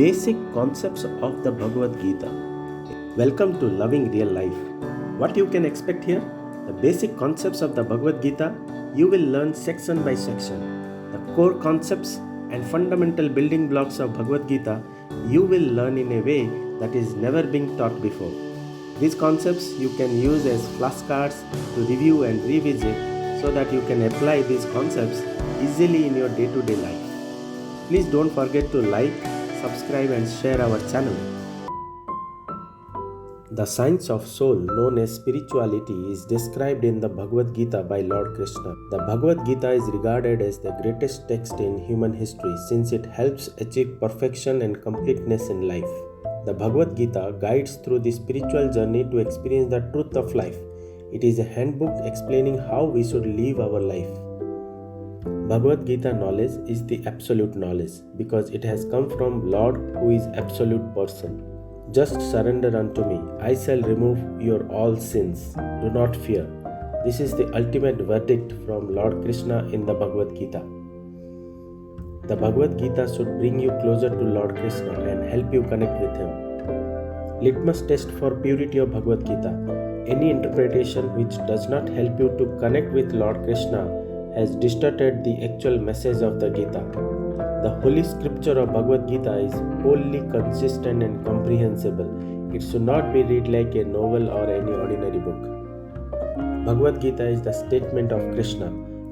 basic concepts of the Bhagavad Gita. Welcome to Loving Real Life. What you can expect here? The basic concepts of the Bhagavad Gita, you will learn section by section. The core concepts and fundamental building blocks of Bhagavad Gita, you will learn in a way that is never been taught before. These concepts you can use as flashcards to review and revisit so that you can apply these concepts easily in your day-to-day life. Please don't forget to like, subscribe and share our channel. The science of soul, known as spirituality, is described in the Bhagavad Gita by Lord Krishna. The Bhagavad Gita is regarded as the greatest text in human history since it helps achieve perfection and completeness in life. The Bhagavad Gita guides through the spiritual journey to experience the truth of life. It is a handbook explaining how we should live our life. Bhagavad Gita knowledge is the absolute knowledge because it has come from Lord who is absolute person. Just surrender unto me, I shall remove your all sins. Do not fear. This is the ultimate verdict from Lord Krishna in the Bhagavad Gita. The Bhagavad Gita should bring you closer to Lord Krishna and help you connect with him. Litmus test for purity of Bhagavad Gita. Any interpretation which does not help you to connect with Lord Krishna has distorted the actual message of the Gita. The holy scripture of Bhagavad Gita is wholly consistent and comprehensible. It should not be read like a novel or any ordinary book. Bhagavad Gita is the statement of Krishna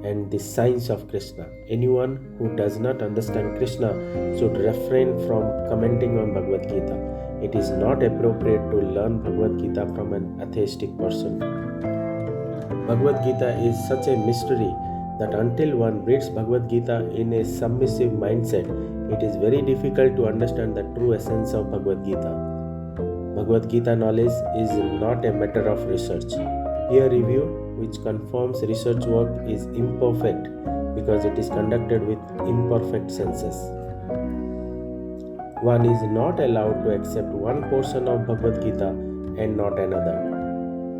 and the science of Krishna. Anyone who does not understand Krishna should refrain from commenting on Bhagavad Gita. It is not appropriate to learn Bhagavad Gita from an atheistic person. Bhagavad Gita is such a mystery that until one reads Bhagavad Gita in a submissive mindset, it is very difficult to understand the true essence of Bhagavad Gita. Bhagavad Gita knowledge is not a matter of research. Peer review, which confirms research work, is imperfect because it is conducted with imperfect senses. One is not allowed to accept one portion of Bhagavad Gita and not another,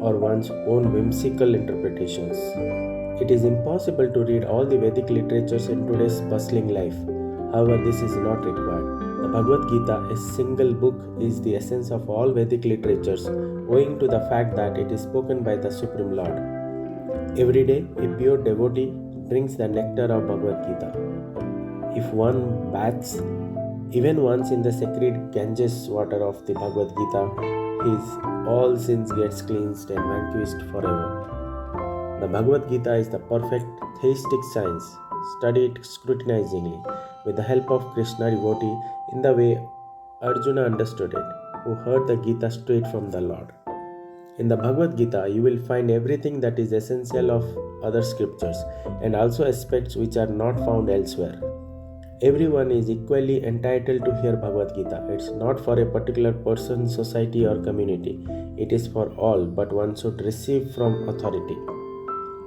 or one's own whimsical interpretations. It is impossible to read all the Vedic literatures in today's bustling life. However, this is not required. The Bhagavad Gita, a single book, is the essence of all Vedic literatures, owing to the fact that it is spoken by the Supreme Lord. Every day, a pure devotee drinks the nectar of Bhagavad Gita. If one baths even once in the sacred Ganges water of the Bhagavad Gita, his all sins gets cleansed and vanquished forever. The Bhagavad Gita is the perfect theistic science. Study it scrutinizingly with the help of Krishna devotee in the way Arjuna understood it, who heard the Gita straight from the Lord. In the Bhagavad Gita, you will find everything that is essential of other scriptures and also aspects which are not found elsewhere. Everyone is equally entitled to hear Bhagavad Gita. It's not for a particular person, society or community. It is for all, but one should receive from authority.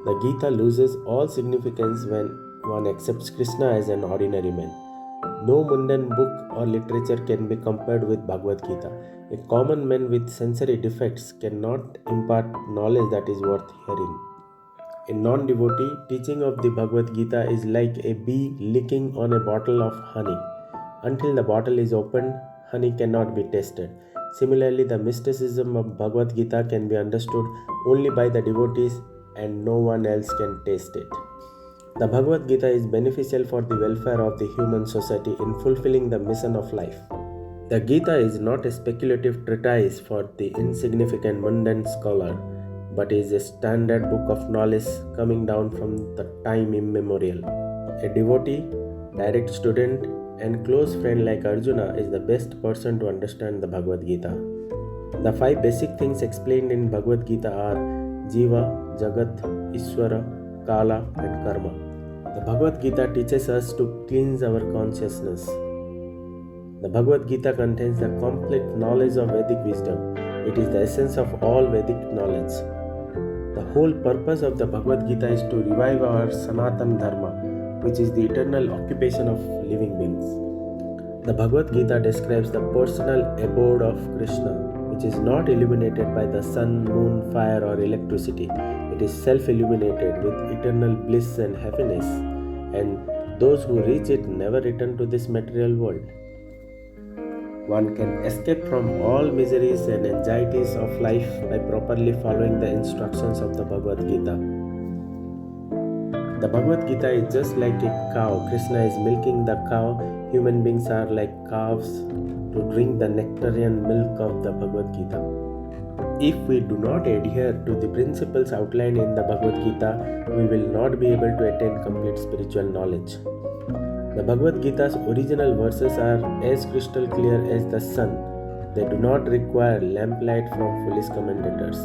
The Gita loses all significance when one accepts Krishna as an ordinary man. No mundane book or literature can be compared with Bhagavad Gita. A common man with sensory defects cannot impart knowledge that is worth hearing. A non-devotee teaching of the Bhagavad Gita is like a bee licking on a bottle of honey. Until the bottle is opened, honey cannot be tasted. Similarly, the mysticism of Bhagavad Gita can be understood only by the devotees and no one else can taste it. The Bhagavad Gita is beneficial for the welfare of the human society in fulfilling the mission of life. The Gita is not a speculative treatise for the insignificant mundane scholar, but is a standard book of knowledge coming down from the time immemorial. A devotee, direct student, and close friend like Arjuna is the best person to understand the Bhagavad Gita. The 5 basic things explained in Bhagavad Gita are Jiva, Jagat, Ishvara, Kala, and Karma. The Bhagavad Gita teaches us to cleanse our consciousness. The Bhagavad Gita contains the complete knowledge of Vedic wisdom. It is the essence of all Vedic knowledge. The whole purpose of the Bhagavad Gita is to revive our Sanatan Dharma, which is the eternal occupation of living beings. The Bhagavad Gita describes the personal abode of Krishna, which is not illuminated by the sun, moon, fire or electricity. It is self-illuminated with eternal bliss and happiness, and those who reach it never return to this material world. One can escape from all miseries and anxieties of life by properly following the instructions of the Bhagavad Gita. The Bhagavad Gita is just like a cow. Krishna is milking the cow. Human beings are like calves to drink the nectarian milk of the Bhagavad Gita. If we do not adhere to the principles outlined in the Bhagavad Gita, we will not be able to attain complete spiritual knowledge. The Bhagavad Gita's original verses are as crystal clear as the sun. They do not require lamplight from foolish commentators.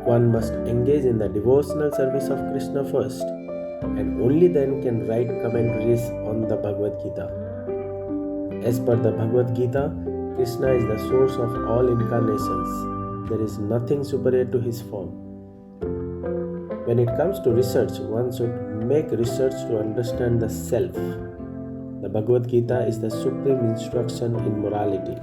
One must engage in the devotional service of Krishna first, and only then can write commentaries on the Bhagavad Gita. As per the Bhagavad Gita, Krishna is the source of all incarnations. There is nothing superior to his form. When it comes to research, one should make research to understand the self. The Bhagavad Gita is the supreme instruction in morality.